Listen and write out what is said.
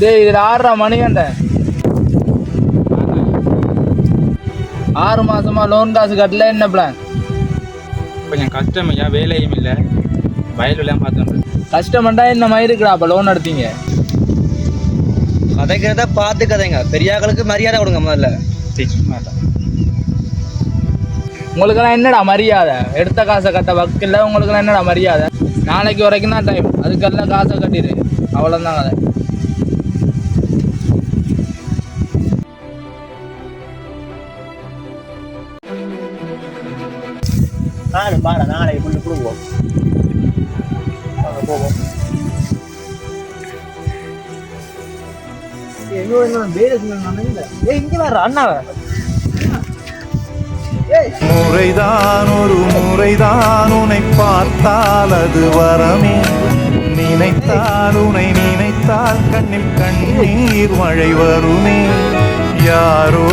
டேய் இது 6:30 மணியாண்ட 6 மாசமா லோன் காசு கட்டல. என்ன பிளான்? கொஞ்சம் கஷ்டம் ஐயா, வேலையும் இல்லை, வயலெல்லாம் பார்த்தோம். கஷ்டமண்டா என்ன மாதிரி இருக்குடா அப்போ லோன் எடுத்தீங்க? கதைக்கிறத பார்த்து கதைங்க, பெரியாக்களுக்கு மரியாதை கொடுங்க முதல்ல. உங்களுக்கெல்லாம் என்னடா மரியாதை? எடுத்த காசை கட்ட வக்கில்ல, உங்களுக்கெல்லாம் என்னடா மரியாதை? நாளைக்கு வரைக்கும் தான் டைம், அதுக்கெல்லாம் காசை கட்டிடு, அவ்வளோதான் கதை. நானும் பாட நாளைக்கு கொண்டு கொடுவோம். போவோம். முறைதான் ஒரு முறைதான் உன்னை பார்த்தால் அது வரமே, நினைத்தால் உன்னை நினைத்தால் கண்ணில் கண்ணீர் மழை வருமே. யாரோ